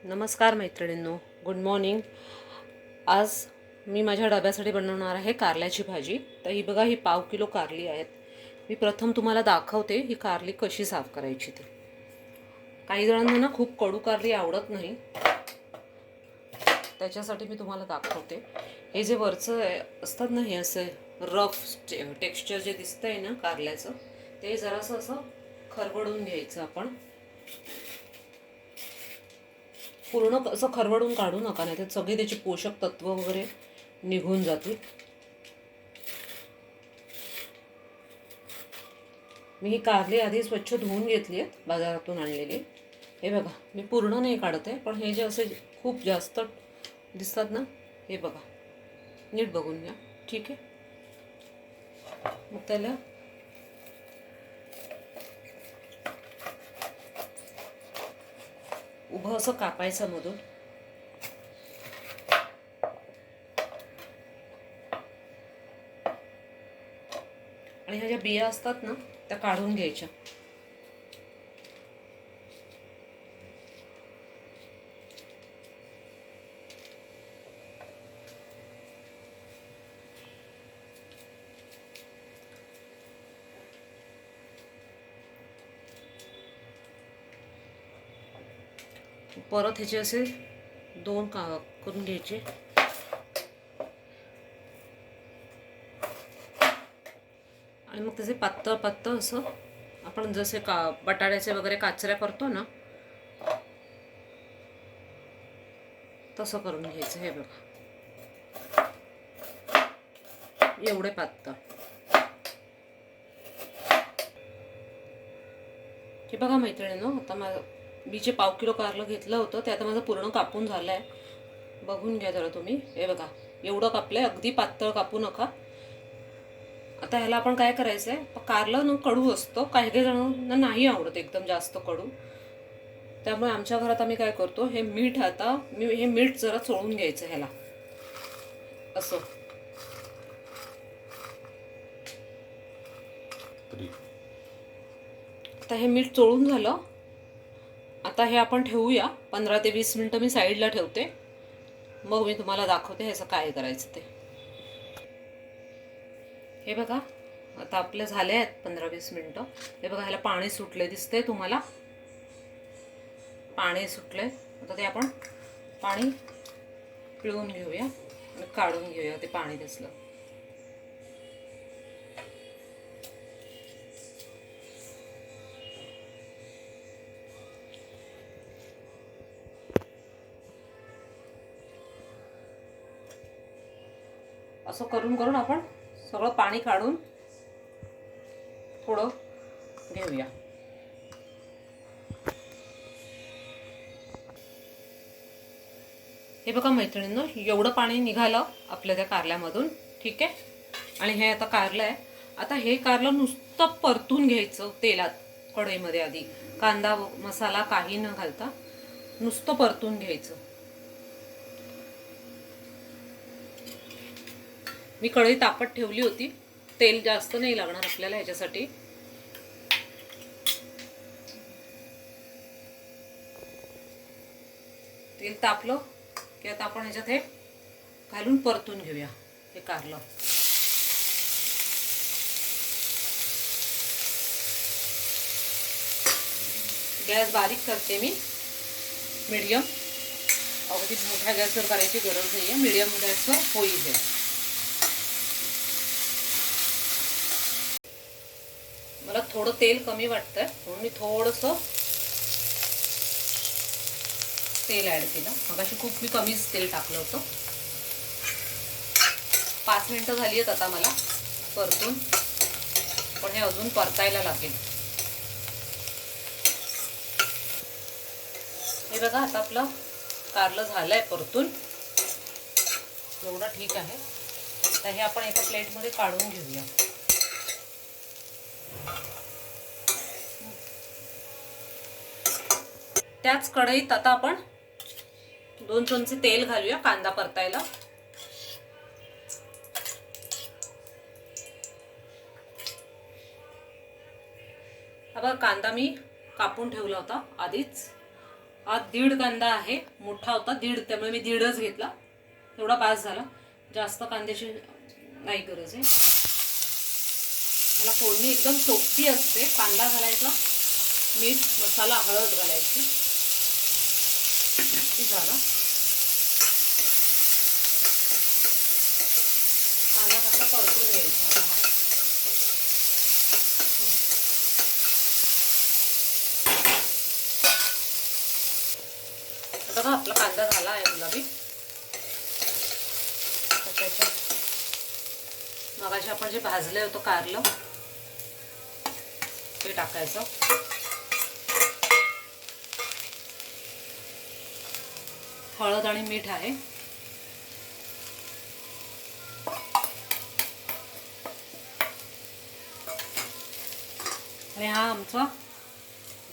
नमस्कार मैत्रिणींनो, good morning. आज मी माझ्या डब्यासाठी बनवणार आहे कारल्याची भाजी. तर ही बघा, ही पाव किलो कारली आहेत. मी प्रथम तुम्हाला दाखवते ही कारली कशी साफ करायची ते. काही जणांना ना खूप कडू कारली आवडत नाही, त्याच्यासाठी मी तुम्हाला दाखवते. हे जे वरचं असतात ना, हे असे रफ टेक्स्चर जे दिसतंय ना कारल्याचं, ते जरासं असं खरबडून घ्यायचं आपण. पूर्ण असं खरवडून काढू नका, नाही तर सगळे त्याचे पोषक तत्व वगैरे निघून जातील. मी ही कारली आधी स्वच्छ धुवून घेतली आहेत, बाजारातून आणलेली. हे बघा, मी पूर्ण नाही काढत आहे, पण हे जे असे खूप जास्त दिसतात ना, हे बघा, नीट बघून घ्या. ठीक आहे. मग त्याला उभं असं कापायचं मधून. आणि ह्या ज्या बिया असतात ना, त्या काढून घ्यायच्या. परत ह्याचे असे दोन करून घ्यायचे. आणि मग त्याचे पातळ पातळ असं आपण जसे बटाट्याचे वगैरे काचऱ्या करतो ना, तसं करून घ्यायचं. हे बघा, एवढे पातळ. हे बघा मैत्रिणींनो, आता मी जे पाव किलो कारलं घेतलं होतं ते आता माझं पूर्ण कापून झालं आहे. बघून घ्या जरा तुम्ही. हे बघा, एवढं कापलं आहे. अगदी पातळ कापू नका. आता ह्याला आपण काय करायचं आहे, कारलं ना कडू असतं, काही काही जणांना नाही आवडत एकदम जास्त कडू. त्यामुळे आमच्या घरात आम्ही काय करतो, हे मीठ, आता हे मीठ जरा चोळून घ्यायचं ह्याला असं. आता हे मीठ चोळून झालं. आता हे आपण ठेवूया 15 ते 20 मिनटं. मी साईडला ठेवते, मग मी तुम्हाला दाखवते ह्याचं काय करायचं ते. हे बघा, आता आपले झाले आहेत 15-20 मिनटं. हे बघा, ह्याला पाणी सुटले दिसते तुम्हाला. पाणी सुटले. आता ते आपण पाणी पिळून घेऊया आणि काढून घेऊया ते पाणी दिसलं. असं करून करून आपण सगळं पाणी काढून थोडं घेऊया. हे बघा मैत्रिणींनो, एवढं पाणी निघालं आपल्या त्या कारल्यामधून. ठीक आहे. आणि हे आता कारलं आहे. आता हे कारलं नुसतं परतून घ्यायचं तेलात, कढईमध्ये. आधी कांदा मसाला काही न घालता नुसतं परतून घ्यायचं. मी कढई तापत ठेवली होती. तेल जास्त नाही लागणार आपल्याला ह्याच्यासाठी. तेल तापलं की आता आपण ह्याच्यात हे घालून परतून घेऊया हे कारलं. गॅस बारीक करते मी, मीडियम. अगदी मोठ्या गॅसवर करायची गरज नाही आहे, मीडियम गॅसवर होईल हे. मला थोडं तेल कमी वाटतंय म्हणून मी थोडंसं तेल ॲड केलं. मगाशी खूप मी कमीच तेल टाकलं होतं. 5 मिनटं झाली आहेत आता मला परतून, पण हे अजून परतायला लागेल. हे बघा, आता आपलं कारलं झालंय परतून. एवढं ठीक आहे. तर हे आपण एका प्लेटमध्ये काढून घेऊया. त्याच कढईत आता आपण 2 चमचे तेल घालूया कांदा परतायला. हा बघा, कांदा मी कापून ठेवला होता आधीच. हा 1.5 कांदा आहे, मोठा होता 1.5, त्यामुळे मी 1.5च घेतला. एवढा पास झाला, जास्त कांद्याची नाही गरज आहे. मला फोडणी एकदम सोपी असते. कांदा घालायचा, मीठ, मसाला, हळद घालायची, झाला. कांदा परतून घ्यायचा. बघा आपला कांदा झाला आहे गुलाबी. त्याच्यात मगाशी आपण जे भाजले होतं कारलं ते टाकायचं. हळद आणि मीठ आहे. आणि हा आमचा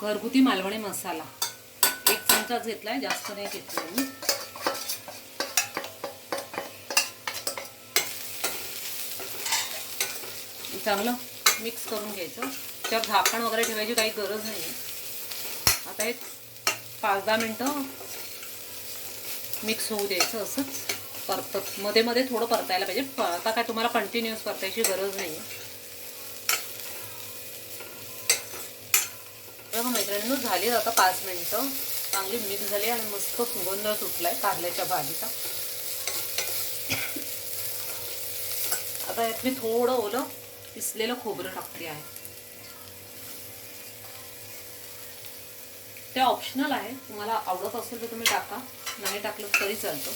घरगुती मालवणी मसाला 1 चमचाच घेतलाय, जास्त नाही घेतला मी. चांगलं मिक्स करून घ्यायचं. त्यावर झाकण वगैरे ठेवायची काही गरज नाही आहे. आता एक 5-10 मिनटं मिक्स होऊ द्यायचं. असंच मध्ये मध्ये थोडं परतायला पाहिजे. आता काय तुम्हाला कंटिन्युअस परतायची गरज नाही आहे. बघा मैत्रिणींनो, झाली आता 5 मिनटं. चांगली मिक्स झाली आणि मस्त सुगंध सुटलाय कारल्याच्या भाजीचा. आता यात मी थोडं ओलं पिसलेलं खोबरं टाकते आहे. ते ऑप्शनल आहे, तुम्हाला आवडत असेल तर तुम्ही टाका, नाही टाकलं तरी चालतं.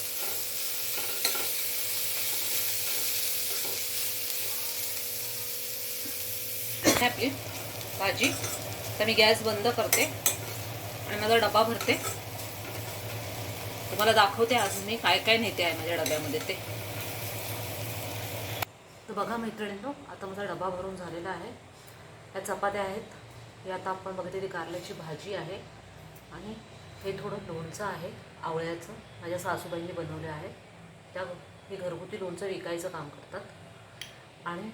आपली भाजी. तर मी गॅस बंद करते आणि माझा डबा भरते. तुम्हाला दाखवते आज मी काय काय नेते आहे माझ्या डब्यामध्ये ते. तर बघा मैत्रिणींनो, आता माझा डबा भरून झालेला आहे. या चपात्या आहेत, हे आता आपण बघते ती कारल्याची भाजी आहे आणि हे थोडं लोणचं आहे आवळ्याचं, माझ्या सासूबाईंनी बनवले आहे. त्या हे घरगुती लोणचं विकायचं काम करतात. आणि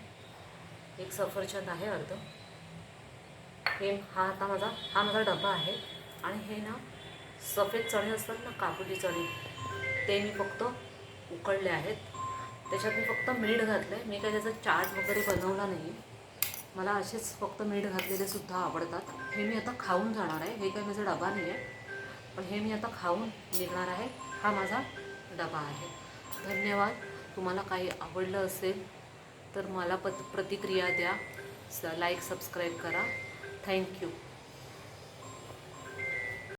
एक सफरचंद आहे अर्ध. हा माझा डबा आहे. आणि हे ना सफेद चणे असतात ना, काबुली चणे, ते मी फक्त उकळले आहेत. त्याच्यात मी फक्त मीठ घातलं आहे. मी काही त्याचा चाट वगैरे बनवला नाही. मला असेच फक्त मीठ घातलेले सुद्धा आवडतात. हे मी आता खाऊन जाणार आहे. हे काही माझा डबा नाही आहे, पण हे मी आता खाऊन निघणार आहे. हा माझा डबा आहे. धन्यवाद. तुम्हाला काही आवडलं असेल तर मला प्रतिक्रिया द्या. लाईक सबस्क्राईब करा. थँक्यू.